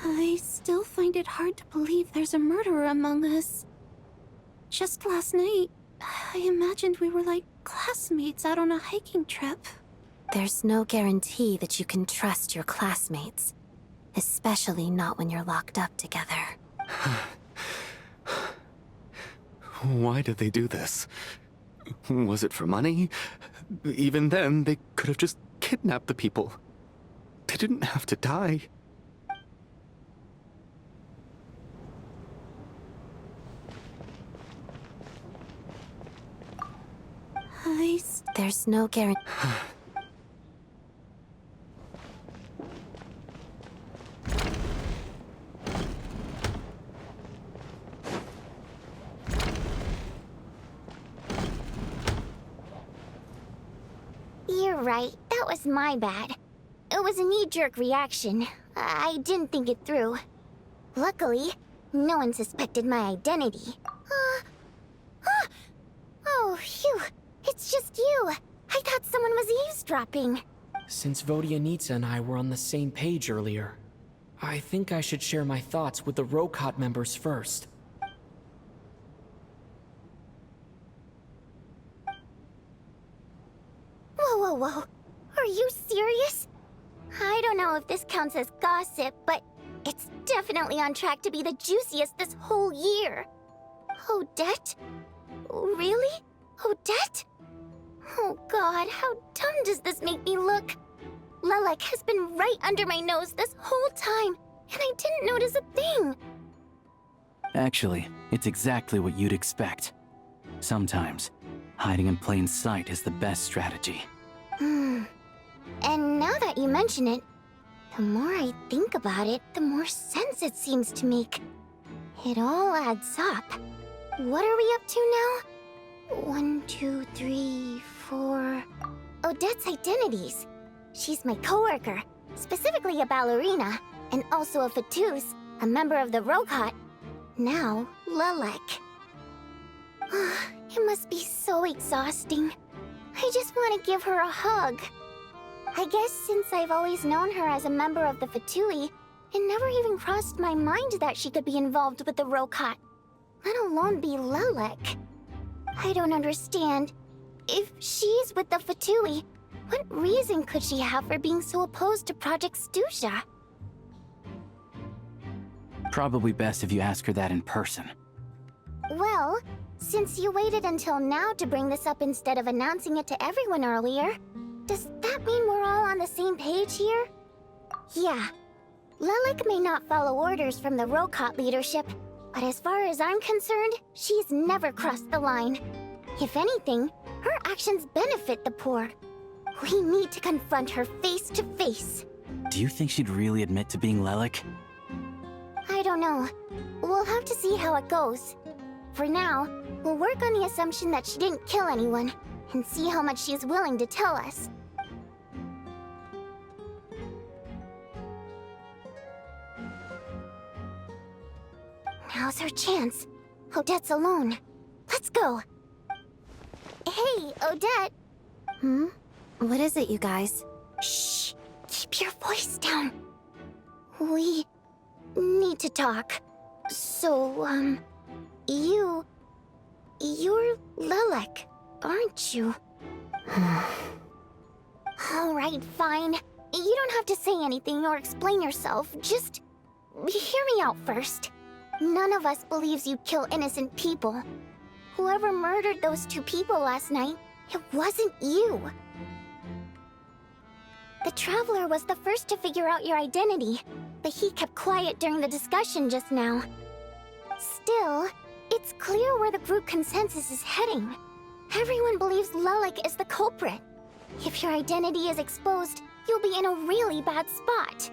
I still find it hard to believe there's a murderer among us. Just last night, I imagined we were like classmates out on a hiking trip. There's no guarantee that you can trust your classmates. Especially not when you're locked up together. Why did they do this? Was it for money? Even then, they could have just kidnapped the people. They didn't have to die. There's no guarantee. You're right, that was my bad. It was a knee-jerk reaction. I didn't think it through. Luckily, no one suspected my identity. Oh, phew. It's just you. I thought someone was eavesdropping. Since Vodyanitsa and I were on the same page earlier, I think I should share my thoughts with the Rokot members first. Whoa. Are you serious? I don't know if this counts as gossip, but it's definitely on track to be the juiciest this whole year. Odette? Really? Odette? Oh god, how dumb does this make me look? Lelek has been right under my nose this whole time, and I didn't notice a thing. Actually, it's exactly what you'd expect. Sometimes, hiding in plain sight is the best strategy. And now that you mention it, the more I think about it, the more sense it seems to make. It all adds up. What are we up to now? 1, 2, 3, 4... Odette's identities. She's my coworker, specifically a ballerina, and also a Fatous, a member of the Rokot. Now, Lelek. It must be so exhausting. I just want to give her a hug. I guess since I've always known her as a member of the Fatui, it never even crossed my mind that she could be involved with the Rokot, let alone be Lelek. I don't understand. If she's with the Fatui, what reason could she have for being so opposed to Project Stusha? Probably best if you ask her that in person. Well, since you waited until now to bring this up instead of announcing it to everyone earlier, does that mean we're all on the same page here? Yeah. Lelek may not follow orders from the Rokot leadership, but as far as I'm concerned, she's never crossed the line. If anything, her actions benefit the poor. We need to confront her face to face. Do you think she'd really admit to being Lelek? I don't know. We'll have to see how it goes. For now, we'll work on the assumption that she didn't kill anyone, and see how much she's willing to tell us. Now's her chance. Odette's alone. Let's go. Hey, Odette. What is it, you guys? Shh. Keep your voice down. We need to talk. So, you're Lelek, aren't you? Alright, fine. You don't have to say anything or explain yourself. Just hear me out first. None of us believes you kill innocent people. Whoever murdered those 2 people last night, it wasn't you. The Traveler was the first to figure out your identity, but he kept quiet during the discussion just now. Still, it's clear where the group consensus is heading. Everyone believes Lelek is the culprit. If your identity is exposed, you'll be in a really bad spot.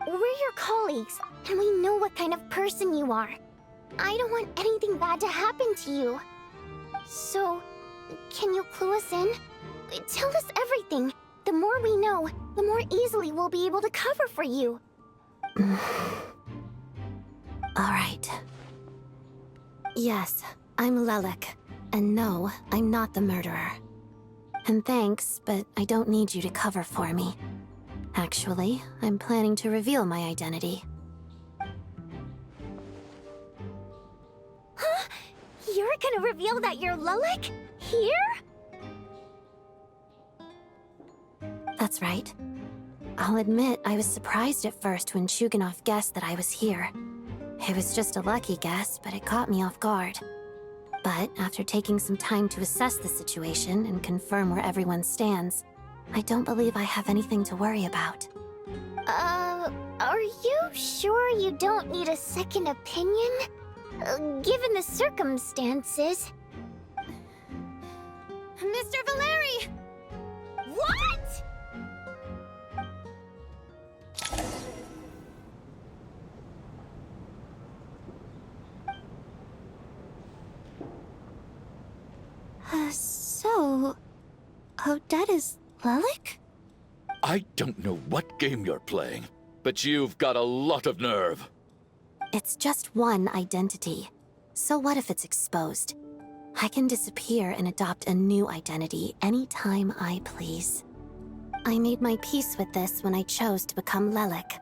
We're your colleagues, and we know what kind of person you are. I don't want anything bad to happen to you. So, can you clue us in? Tell us everything. The more we know, the more easily we'll be able to cover for you. Alright. Yes, I'm Lelek. And no, I'm not the murderer. And thanks, but I don't need you to cover for me. Actually, I'm planning to reveal my identity. Huh? You're gonna reveal that you're Lelek? Here? That's right. I'll admit I was surprised at first when Chuganov guessed that I was here. It was just a lucky guess, but it caught me off guard. But after taking some time to assess the situation and confirm where everyone stands, I don't believe I have anything to worry about. Are you sure you don't need a second opinion? Given the circumstances. Mr. Valeri! What?! So... Odette is Lelek? I don't know what game you're playing, but you've got a lot of nerve. It's just one identity. So what if it's exposed? I can disappear and adopt a new identity anytime I please. I made my peace with this when I chose to become Lelek.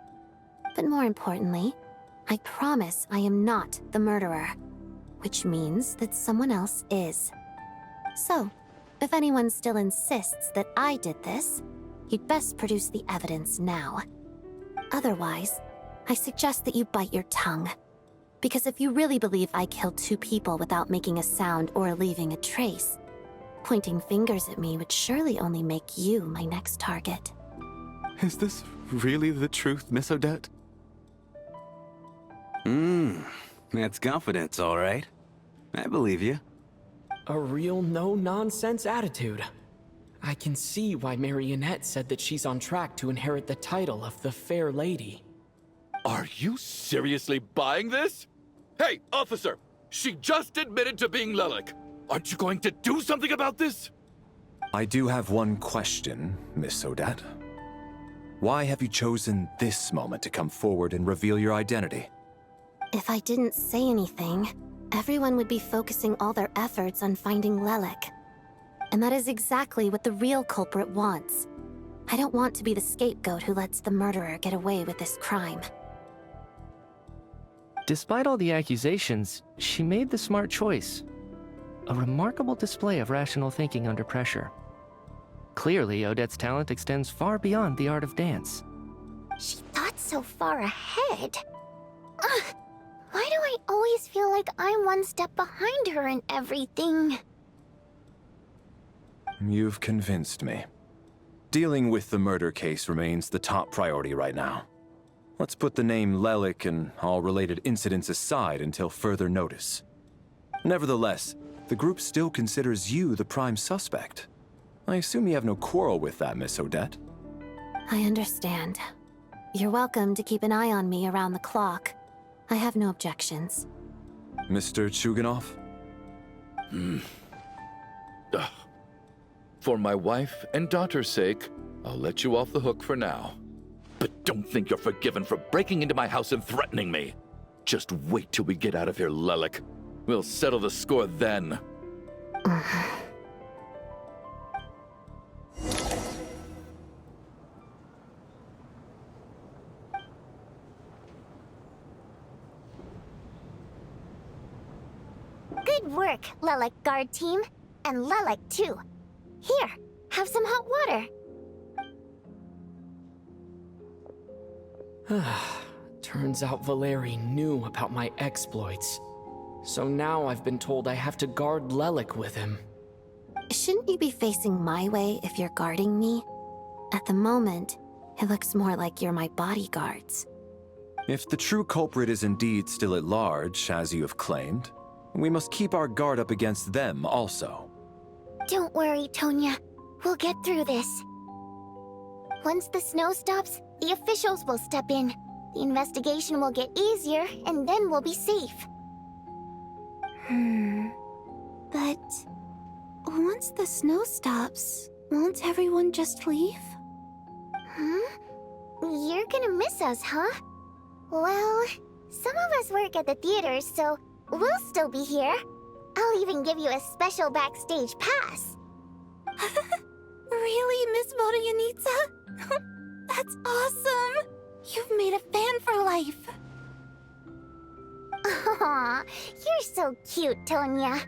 But more importantly, I promise I am not the murderer, which means that someone else is. So, if anyone still insists that I did this, you'd best produce the evidence now. Otherwise, I suggest that you bite your tongue. Because if you really believe I killed 2 people without making a sound or leaving a trace, pointing fingers at me would surely only make you my next target. Is this really the truth, Miss Odette? That's confidence, all right. I believe you. A real no-nonsense attitude. I can see why Marionette said that she's on track to inherit the title of the Fair Lady. Are you seriously buying this? Hey, officer! She just admitted to being Lelek. Aren't you going to do something about this? I do have one question, Miss Odette. Why have you chosen this moment to come forward and reveal your identity? If I didn't say anything, everyone would be focusing all their efforts on finding Lelek. And that is exactly what the real culprit wants. I don't want to be the scapegoat who lets the murderer get away with this crime. Despite all the accusations, she made the smart choice. A remarkable display of rational thinking under pressure. Clearly, Odette's talent extends far beyond the art of dance. She thought so far ahead. Ugh, why do I always feel like I'm one step behind her in everything? You've convinced me. Dealing with the murder case remains the top priority right now. Let's put the name Lelek and all related incidents aside until further notice. Nevertheless, the group still considers you the prime suspect. I assume you have no quarrel with that, Miss Odette? I understand. You're welcome to keep an eye on me around the clock. I have no objections. Mr. Chuganov? Ugh. For my wife and daughter's sake, I'll let you off the hook for now. But don't think you're forgiven for breaking into my house and threatening me. Just wait till we get out of here, Lelek. We'll settle the score then. Good work, Lelek guard team. And Lelek too. Here, have some hot water. Turns out Valeri knew about my exploits. So now I've been told I have to guard Lelek with him. Shouldn't you be facing my way if you're guarding me? At the moment, it looks more like you're my bodyguards. If the true culprit is indeed still at large, as you have claimed, we must keep our guard up against them also. Don't worry, Tonya. We'll get through this. Once the snow stops, the officials will step in. The investigation will get easier, and then we'll be safe. But... once the snow stops, won't everyone just leave? You're gonna miss us, huh? Well, some of us work at the theaters, so we'll still be here. I'll even give you a special backstage pass. Really, Miss Vodyanitsa? That's That's awesome! You've made a fan for life. Aw, you're so cute, Tonya.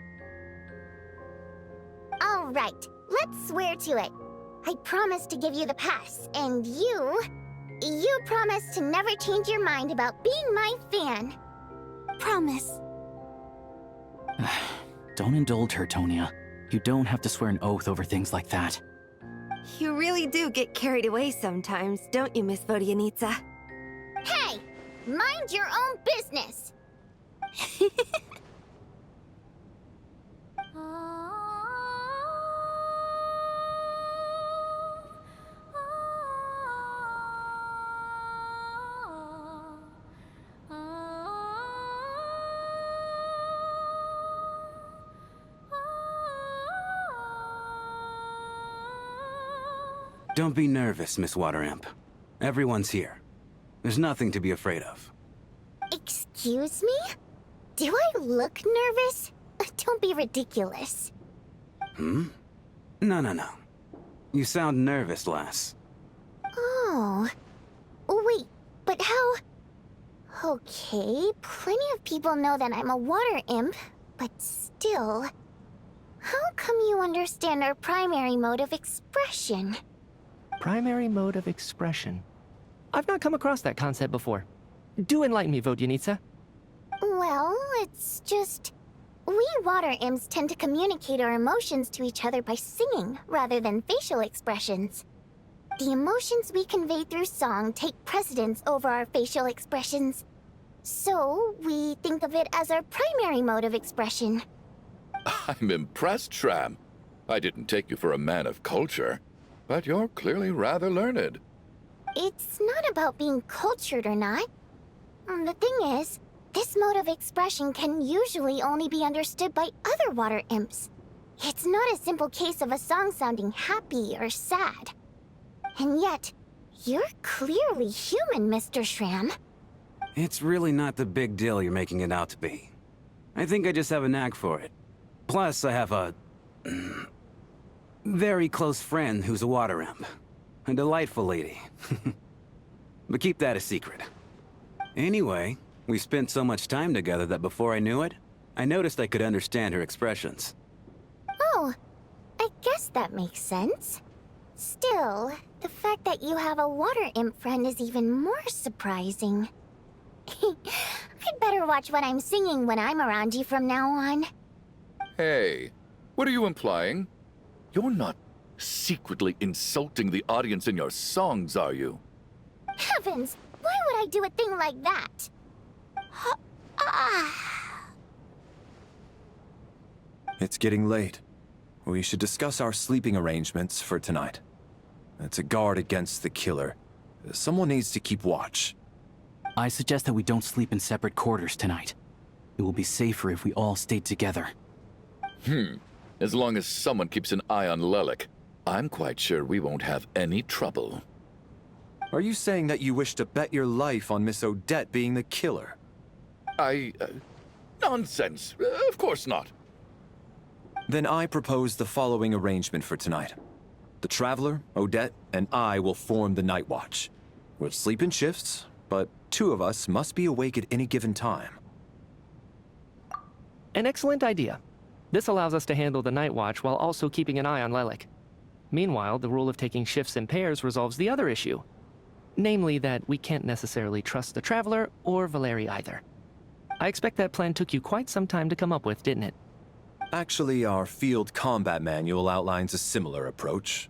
All right, let's swear to it. I promise to give you the pass, and you promise to never change your mind about being my fan. Promise. Don't indulge her, Tonya. You don't have to swear an oath over things like that. You really do get carried away sometimes, don't you, Miss Vodyanitsa? Hey, mind your own business. Don't be nervous, Miss Water Imp. Everyone's here. There's nothing to be afraid of. Excuse me? Do I look nervous? Don't be ridiculous. No. You sound nervous, lass. Oh. Wait, but how... Okay, plenty of people know that I'm a water imp, but still... How come you understand our primary mode of expression? Primary mode of expression. I've not come across that concept before. Do enlighten me, Vodyanitsa. Well, it's just... We water imps tend to communicate our emotions to each other by singing, rather than facial expressions. The emotions we convey through song take precedence over our facial expressions. So, we think of it as our primary mode of expression. I'm impressed, Shram. I didn't take you for a man of culture, but you're clearly rather learned. It's not about being cultured or not. The thing is, this mode of expression can usually only be understood by other water imps. It's not a simple case of a song sounding happy or sad. And yet, you're clearly human, Mr. Shram. It's really not the big deal you're making it out to be. I think I just have a knack for it. Plus, I have a... very close friend who's a water imp. A delightful lady. But keep that a secret. Anyway, we spent so much time together that before I knew it, I noticed I could understand her expressions. Oh, I guess that makes sense. Still, the fact that you have a water imp friend is even more surprising. I'd better watch what I'm singing when I'm around you from now on. Hey, what are you implying? You're not secretly insulting the audience in your songs, are you? Heavens! Why would I do a thing like that? It's getting late. We should discuss our sleeping arrangements for tonight. It's a guard against the killer. Someone needs to keep watch. I suggest that we don't sleep in separate quarters tonight. It will be safer if we all stay together. As long as someone keeps an eye on Lelik, I'm quite sure we won't have any trouble. Are you saying that you wish to bet your life on Miss Odette being the killer? Nonsense. Of course not. Then I propose the following arrangement for tonight. The Traveler, Odette, and I will form the Night Watch. We'll sleep in shifts, but two of us must be awake at any given time. An excellent idea. This allows us to handle the night watch while also keeping an eye on Lelik. Meanwhile, the rule of taking shifts in pairs resolves the other issue. Namely that we can't necessarily trust the Traveler or Valeri either. I expect that plan took you quite some time to come up with, didn't it? Actually, our field combat manual outlines a similar approach.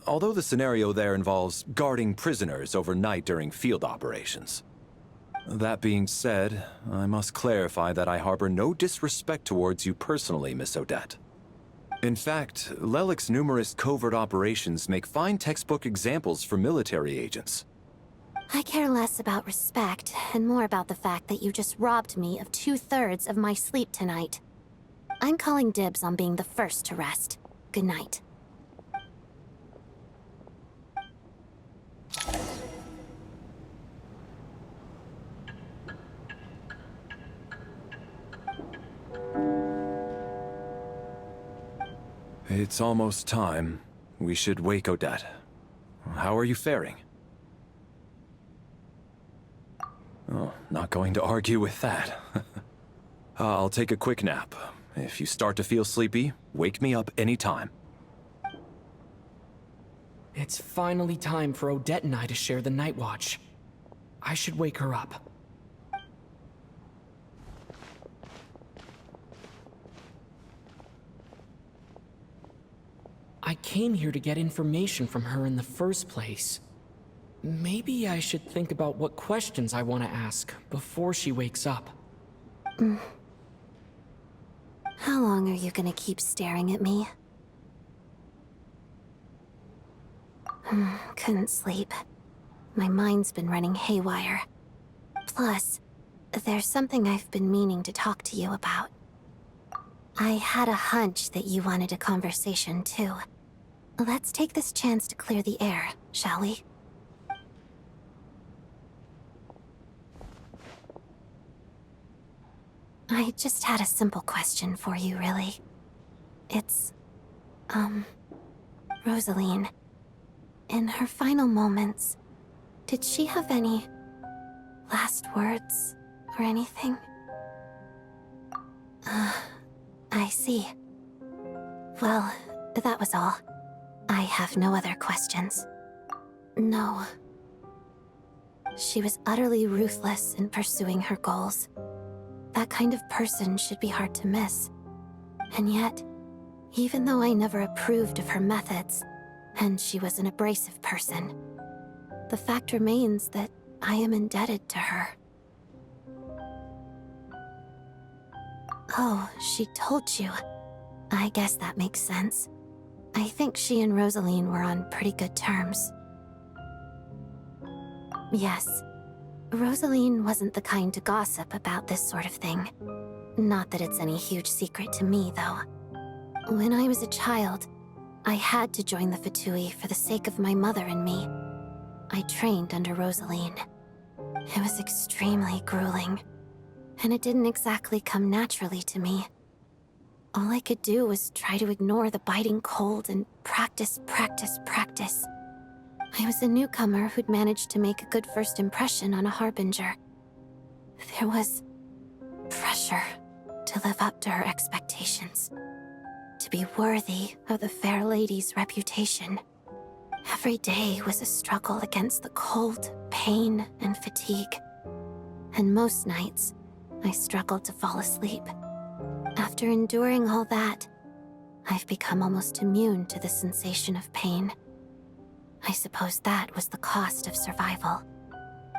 Although the scenario there involves guarding prisoners overnight during field operations. That being said, I must clarify that I harbor no disrespect towards you personally, Miss Odette. In fact, Lelik's numerous covert operations make fine textbook examples for military agents. I care less about respect and more about the fact that you just robbed me of 2/3 of my sleep tonight. I'm calling dibs on being the first to rest. Good night. It's almost time. We should wake Odette. How are you faring? Oh, not going to argue with that. I'll take a quick nap. If you start to feel sleepy, wake me up anytime. It's finally time for Odette and I to share the night watch. I should wake her up. I came here to get information from her in the first place. Maybe I should think about what questions I want to ask before she wakes up. How long are you gonna keep staring at me? Couldn't sleep. My mind's been running haywire. Plus, there's something I've been meaning to talk to you about. I had a hunch that you wanted a conversation too. Let's take this chance to clear the air, shall we? I just had a simple question for you, really. It's, Rosaline. In her final moments, did she have any last words or anything? I see. Well, that was all. I have no other questions. No. She was utterly ruthless in pursuing her goals. That kind of person should be hard to miss. And yet, even though I never approved of her methods, and she was an abrasive person, the fact remains that I am indebted to her. Oh, she told you. I guess that makes sense. I think she and Rosaline were on pretty good terms. Yes. Rosaline wasn't the kind to gossip about this sort of thing. Not that it's any huge secret to me, though. When I was a child, I had to join the Fatui for the sake of my mother and me. I trained under Rosaline. It was extremely grueling, and it didn't exactly come naturally to me. All I could do was try to ignore the biting cold and practice, practice, practice. I was a newcomer who'd managed to make a good first impression on a harbinger. There was pressure to live up to her expectations, to be worthy of the fair lady's reputation. Every day was a struggle against the cold, pain, and fatigue. And most nights, I struggled to fall asleep. After enduring all that, I've become almost immune to the sensation of pain. I suppose that was the cost of survival.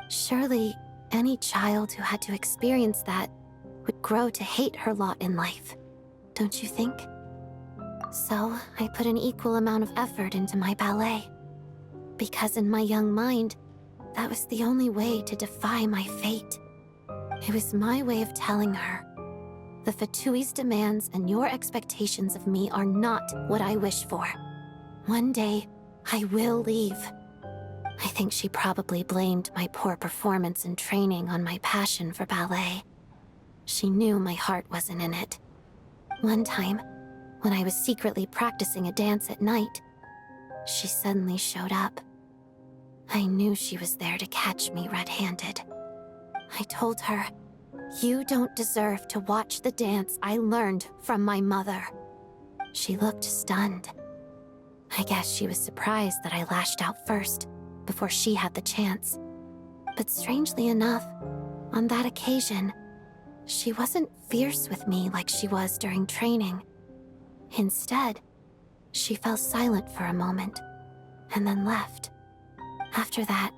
Surely, any child who had to experience that would grow to hate her lot in life, don't you think? So, I put an equal amount of effort into my ballet. Because in my young mind, that was the only way to defy my fate. It was my way of telling her, the Fatui's demands and your expectations of me are not what I wish for. One day, I will leave. I think she probably blamed my poor performance in training on my passion for ballet. She knew my heart wasn't in it. One time, when I was secretly practicing a dance at night, she suddenly showed up. I knew she was there to catch me red-handed. I told her, "You don't deserve to watch the dance I learned from my mother." She looked stunned. I guess she was surprised that I lashed out first, before she had the chance. But strangely enough, on that occasion, she wasn't fierce with me like she was during training. Instead, she fell silent for a moment, and then left. After that,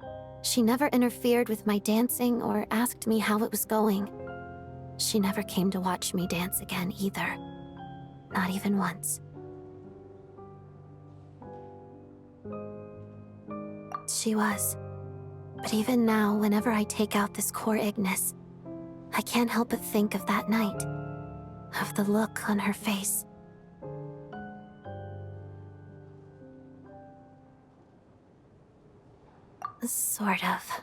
she never interfered with my dancing or asked me how it was going. She never came to watch me dance again either. Not even once. She was. But even now, whenever I take out this core Ignis, I can't help but think of that night. Of the look on her face. Sort of.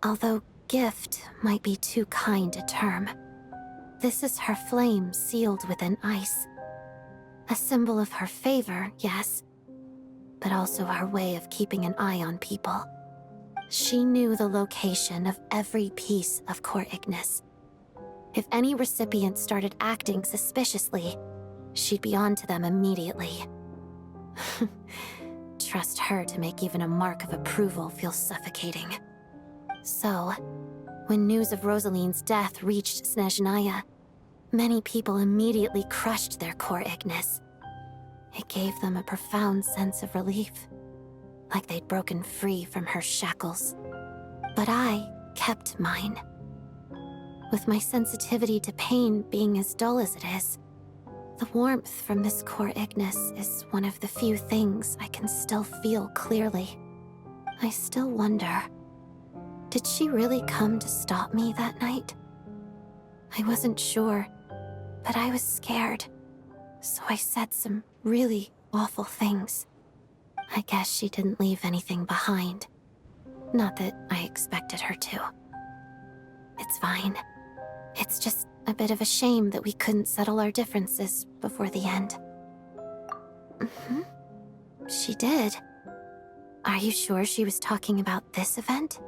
Although gift might be too kind a term. This is her flame sealed within ice. A symbol of her favor, yes, but also our way of keeping an eye on people. She knew the location of every piece of Core Ignis. If any recipient started acting suspiciously, she'd be on to them immediately. Trust her to make even a mark of approval feel suffocating. So, when news of Rosaline's death reached Snezhnaya, many people immediately crushed their Core Ignis. It gave them a profound sense of relief, like they'd broken free from her shackles. But I kept mine. With my sensitivity to pain being as dull as it is, the warmth from this Core Ignis is one of the few things I can still feel clearly. I still wonder, did she really come to stop me that night? I wasn't sure, but I was scared, so I said some really awful things. I guess she didn't leave anything behind. Not that I expected her to. It's fine. It's just a bit of a shame that we couldn't settle our differences before the end. She did. Are you sure she was talking about this event?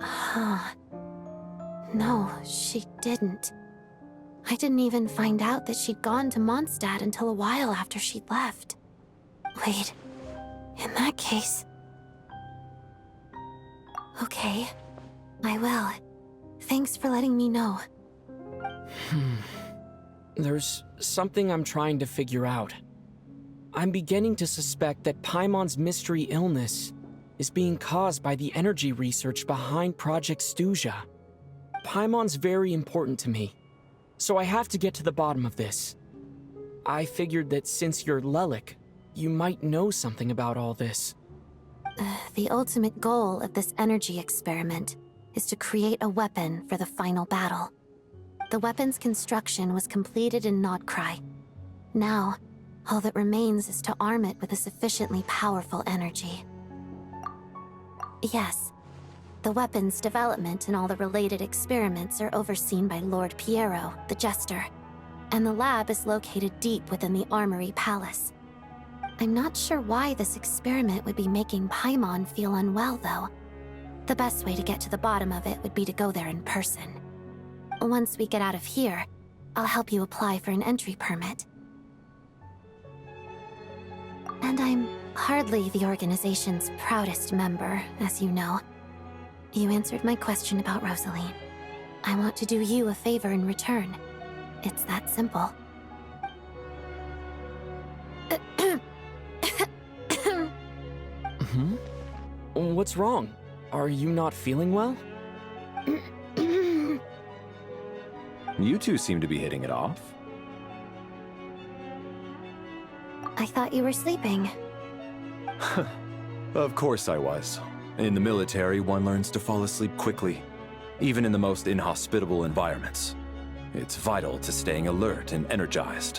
Huh. No, she didn't. I didn't even find out that she'd gone to Mondstadt until a while after she'd left. Wait, in that case... Okay, I will. Thanks for letting me know. There's something I'm trying to figure out. I'm beginning to suspect that Paimon's mystery illness is being caused by the energy research behind Project Stuja. Paimon's very important to me, so I have to get to the bottom of this. I figured that since you're Lelik, you might know something about all this. The ultimate goal of this energy experiment is to create a weapon for the final battle. The weapon's construction was completed in Nodcry. Now, all that remains is to arm it with a sufficiently powerful energy. Yes, the weapon's development and all the related experiments are overseen by Lord Piero, the Jester, and the lab is located deep within the Armory Palace. I'm not sure why this experiment would be making Paimon feel unwell, though. The best way to get to the bottom of it would be to go there in person. Once we get out of here, I'll help you apply for an entry permit. And I'm hardly the organization's proudest member, as you know. You answered my question about Rosaline. I want to do you a favor in return. It's that simple. What's wrong? Are you not feeling well? You two seem to be hitting it off. I thought you were sleeping. Of course I was. In the military, one learns to fall asleep quickly, even in the most inhospitable environments. It's vital to staying alert and energized.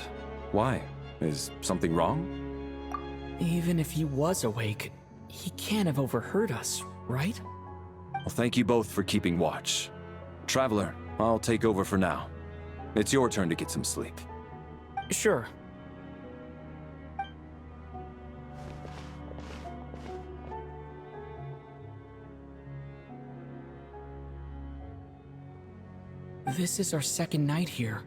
Why? Is something wrong? Even if he was awake, he can't have overheard us, right? Well, thank you both for keeping watch. Traveler, I'll take over for now. It's your turn to get some sleep. Sure. This is our second night here,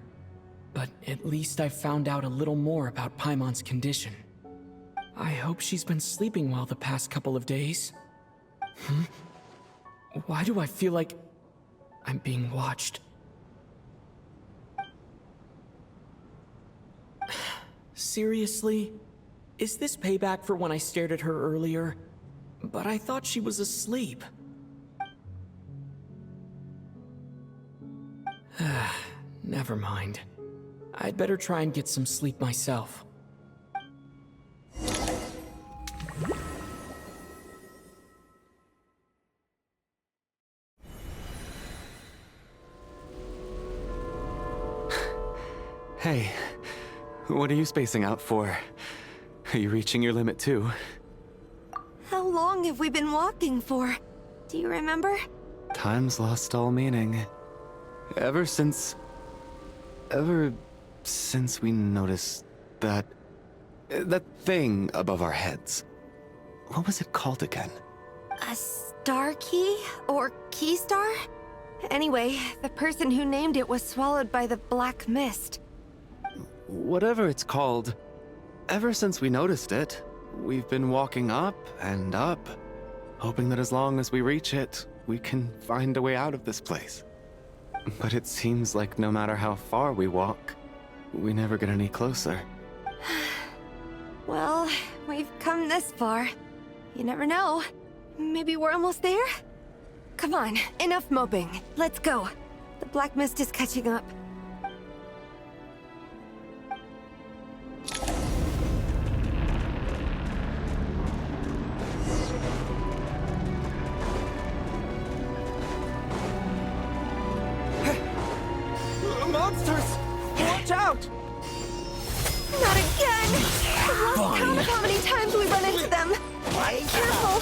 but at least I've found out a little more about Paimon's condition. I hope she's been sleeping well the past couple of days. Why do I feel like I'm being watched? Seriously? Is this payback for when I stared at her earlier? But I thought she was asleep. Never mind. I'd better try and get some sleep myself. Hey, what are you spacing out for? Are you reaching your limit too? How long have we been walking for? Do you remember? Time's lost all meaning. Ever since we noticed that thing above our heads. What was it called again? A star key? Or key star? Anyway, the person who named it was swallowed by the black mist. Whatever it's called, ever since we noticed it, we've been walking up and up, hoping that as long as we reach it, we can find a way out of this place. But it seems like no matter how far we walk, we never get any closer. Well, we've come this far. You never know. Maybe we're almost there? Come on, enough moping. Let's go. The black mist is catching up. Monsters! Watch out! Not again! I've lost count of how many times we run into them. Careful!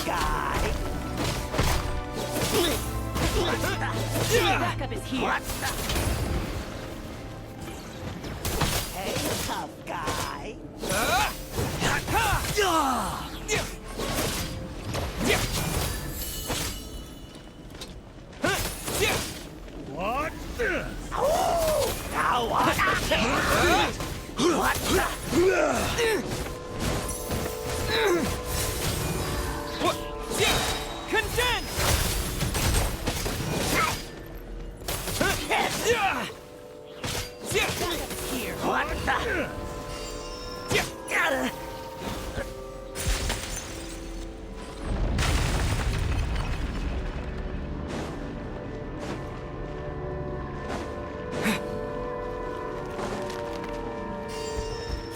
Backup is here. Hey, tough guy. What this? Oh, now what? What? Condense! Here. What the?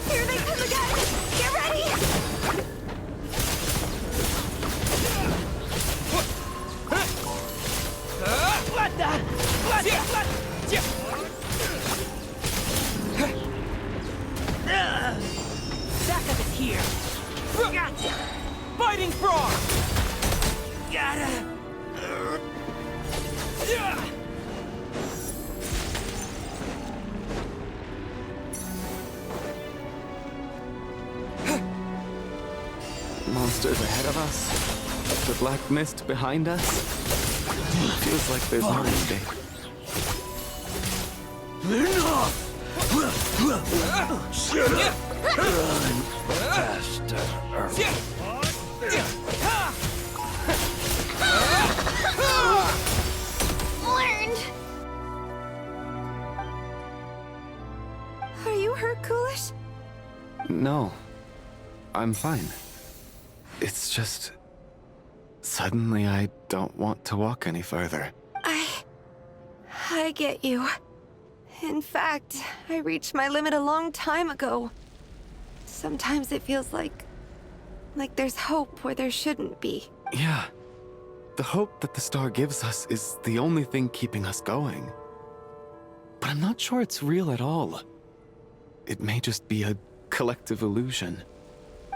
Here they come again! Get ready! What the? Backup is here. Gotcha. Fighting frog! Gotta. Monsters ahead of us? The black mist behind us? Feels like there's no escape. Enough! Shut up! Run faster. Learned! Are you hurt, Coolish? No, I'm fine. It's just... suddenly I don't want to walk any further. I get you. In fact, I reached my limit a long time ago. Sometimes it feels like there's hope where there shouldn't be. Yeah. The hope that the star gives us is the only thing keeping us going. But I'm not sure it's real at all. It may just be a collective illusion.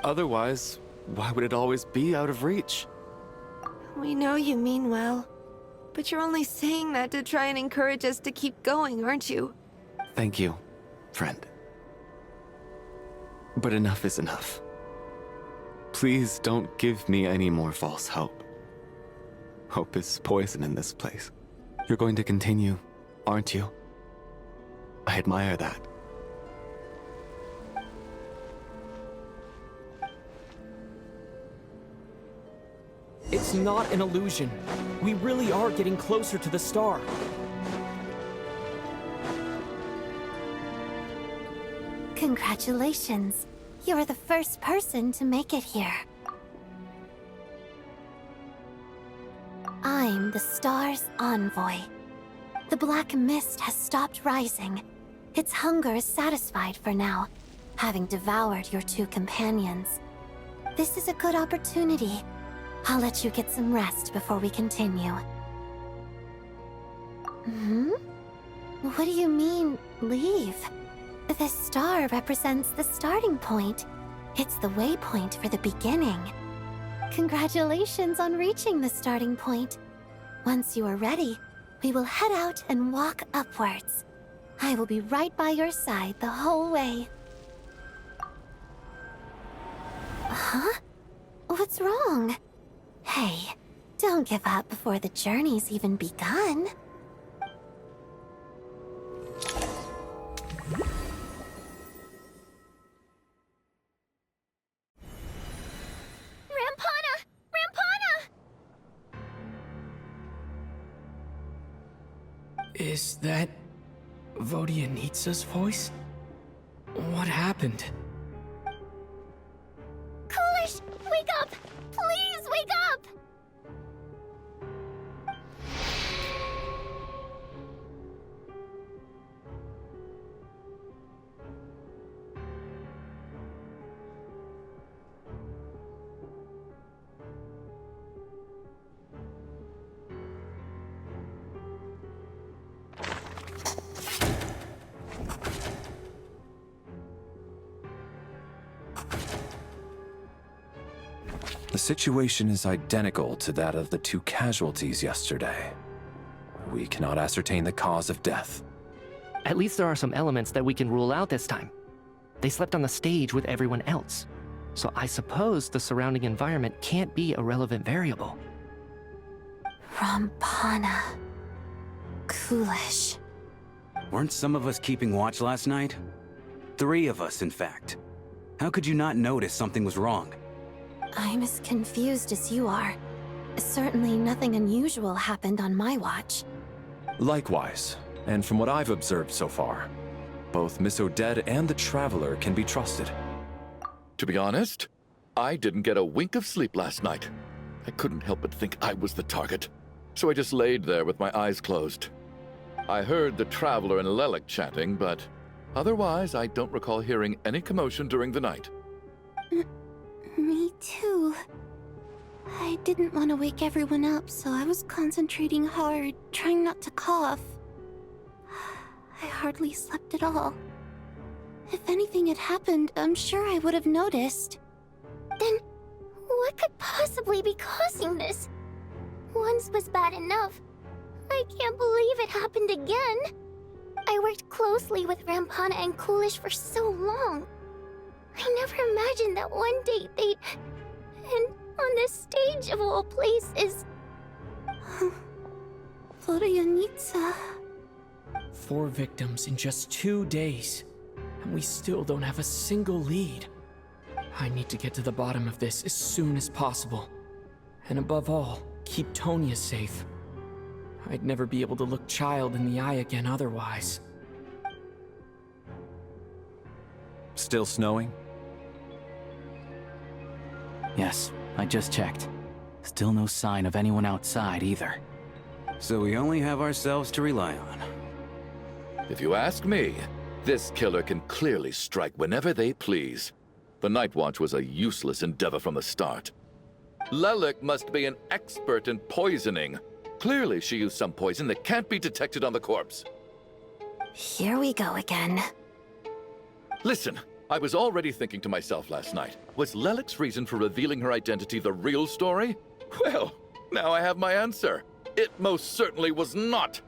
Otherwise, why would it always be out of reach? We know you mean well, but you're only saying that to try and encourage us to keep going, aren't you? Thank you, friend. But enough is enough. Please don't give me any more false hope. Hope is poison in this place. You're going to continue, aren't you? I admire that. It's not an illusion. We really are getting closer to the star. Congratulations. You're the first person to make it here. I'm the star's envoy. The black mist has stopped rising. Its hunger is satisfied for now, having devoured your two companions. This is a good opportunity. I'll let you get some rest before we continue. What do you mean, leave? The star represents the starting point. It's the waypoint for the beginning. Congratulations on reaching the starting point. Once you are ready, we will head out and walk upwards. I will be right by your side the whole way. Huh? What's wrong? Hey, don't give up before the journey's even begun. Rampana! Rampana! Is that Vodyanitsa's voice? What happened? Coolish, wake up! Please wake up! The situation is identical to that of the 2 casualties yesterday. We cannot ascertain the cause of death. At least there are some elements that we can rule out this time. They slept on the stage with everyone else, so I suppose the surrounding environment can't be a relevant variable. Rampana. Coolish. Weren't some of us keeping watch last night? 3 of us, in fact. How could you not notice something was wrong? I'm as confused as you are. Certainly nothing unusual happened on my watch. Likewise, and from what I've observed so far, both Miss Odette and the Traveler can be trusted. To be honest, I didn't get a wink of sleep last night. I couldn't help but think I was the target, so I just laid there with my eyes closed. I heard the Traveler and Lelik chatting, but otherwise I don't recall hearing any commotion during the night. Me too. I didn't want to wake everyone up, so I was concentrating hard, trying not to cough. I hardly slept at all. If anything had happened, I'm sure I would have noticed. Then, what could possibly be causing this? Once was bad enough. I can't believe it happened again. I worked closely with Rampana and Coolish for so long. I never imagined that one day they'd... And on the stage of all places... Vodyanitsa. 4 victims in just 2 days, and we still don't have a single lead. I need to get to the bottom of this as soon as possible. And above all, keep Tonya safe. I'd never be able to look Child in the eye again otherwise. Still snowing? Yes, I just checked. Still no sign of anyone outside either. So we only have ourselves to rely on. If you ask me, this killer can clearly strike whenever they please. The Night Watch was a useless endeavor from the start. Lelik must be an expert in poisoning. Clearly she used some poison that can't be detected on the corpse. Here we go again. Listen, I was already thinking to myself last night, was Lelik's reason for revealing her identity the real story? Well, now I have my answer. It most certainly was not.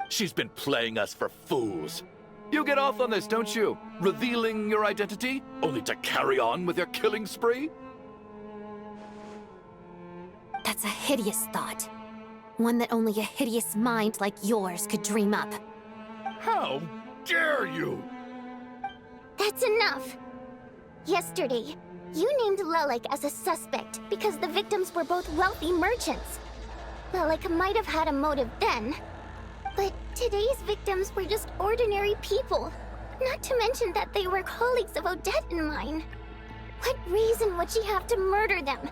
She's been playing us for fools. You get off on this, don't you? Revealing your identity, only to carry on with your killing spree? That's a hideous thought. One that only a hideous mind like yours could dream up. How dare you? That's enough! Yesterday, you named Lelik as a suspect because the victims were both wealthy merchants. Lelik might have had a motive then, but today's victims were just ordinary people. Not to mention that they were colleagues of Odette and mine. What reason would she have to murder them?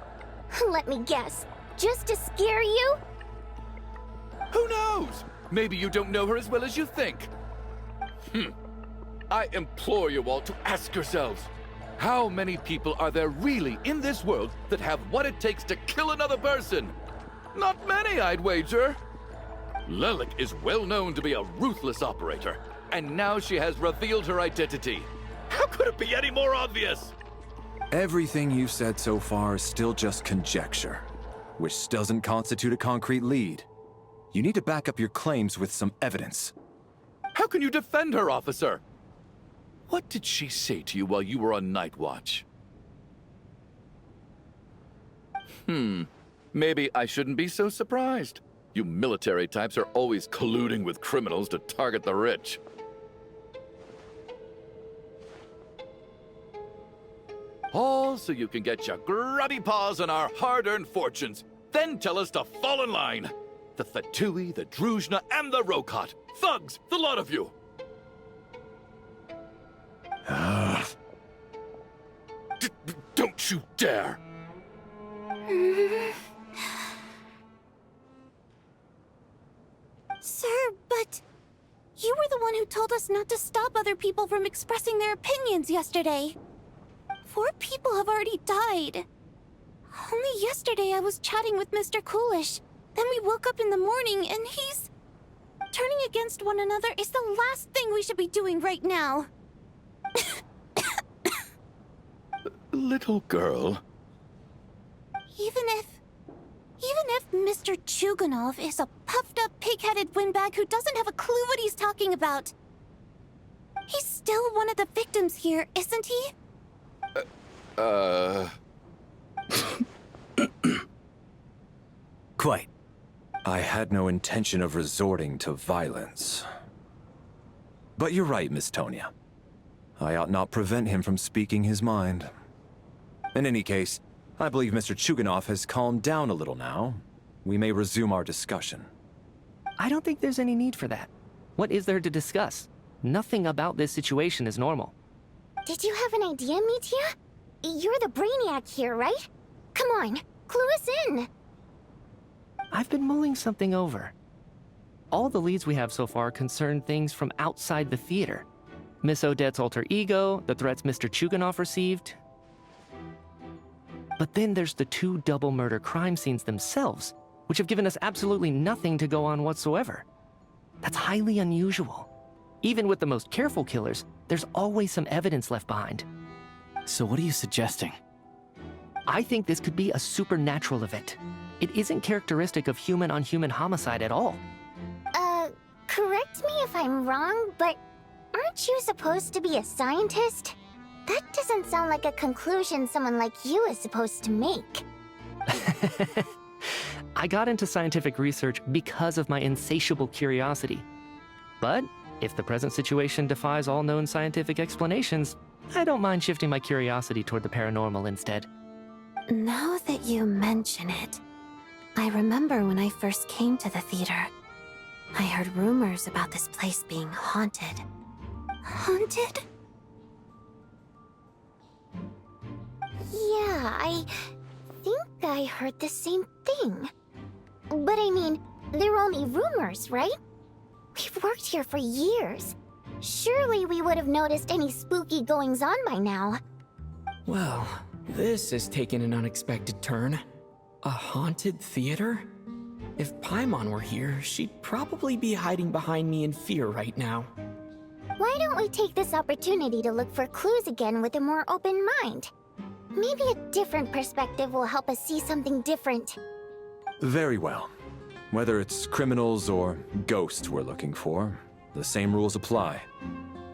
Let me guess, just to scare you? Who knows? Maybe you don't know her as well as you think. I implore you all to ask yourselves, how many people are there really in this world that have what it takes to kill another person? Not many, I'd wager. Lelik is well known to be a ruthless operator, and now she has revealed her identity. How could it be any more obvious? Everything you've said so far is still just conjecture, which doesn't constitute a concrete lead. You need to back up your claims with some evidence. How can you defend her, officer? What did she say to you while you were on night watch? Maybe I shouldn't be so surprised. You military types are always colluding with criminals to target the rich. All so you can get your grubby paws on our hard-earned fortunes. Then tell us to fall in line. The Fatui, the Druzhna, and the Rokot. Thugs, the lot of you. Don't you dare! Sir, but you were the one who told us not to stop other people from expressing their opinions yesterday. 4 people have already died. Only yesterday I was chatting with Mr. Coolish. Then we woke up in the morning and he's... Turning against one another is the last thing we should be doing right now. Little girl. Even if Mr. Chuganov is a puffed-up, pig-headed windbag who doesn't have a clue what he's talking about, he's still one of the victims here, isn't he? Quite. I had no intention of resorting to violence. But you're right, Miss Tonia. I ought not prevent him from speaking his mind. In any case, I believe Mr. Chuganov has calmed down a little now. We may resume our discussion. I don't think there's any need for that. What is there to discuss? Nothing about this situation is normal. Did you have an idea, Mitya? You're the brainiac here, right? Come on, clue us in. I've been mulling something over. All the leads we have so far concern things from outside the theater. Miss Odette's alter ego, the threats Mr. Chuganov received. But then there's the 2 double murder crime scenes themselves, which have given us absolutely nothing to go on whatsoever. That's highly unusual. Even with the most careful killers, there's always some evidence left behind. So what are you suggesting? I think this could be a supernatural event. It isn't characteristic of human-on-human homicide at all. Correct me if I'm wrong, but aren't you supposed to be a scientist? That doesn't sound like a conclusion someone like you is supposed to make. I got into scientific research because of my insatiable curiosity. But if the present situation defies all known scientific explanations, I don't mind shifting my curiosity toward the paranormal instead. Now that you mention it, I remember when I first came to the theater. I heard rumors about this place being haunted. Haunted? Yeah, I think I heard the same thing. But I mean, they're only rumors, right? We've worked here for years. Surely we would have noticed any spooky goings-on by now. Well, this has taken an unexpected turn. A haunted theater? If Paimon were here, she'd probably be hiding behind me in fear right now. Why don't we take this opportunity to look for clues again with a more open mind? Maybe a different perspective will help us see something different. Very well. Whether it's criminals or ghosts we're looking for, the same rules apply.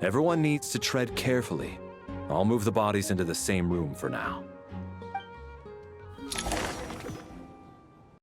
Everyone needs to tread carefully. I'll move the bodies into the same room for now.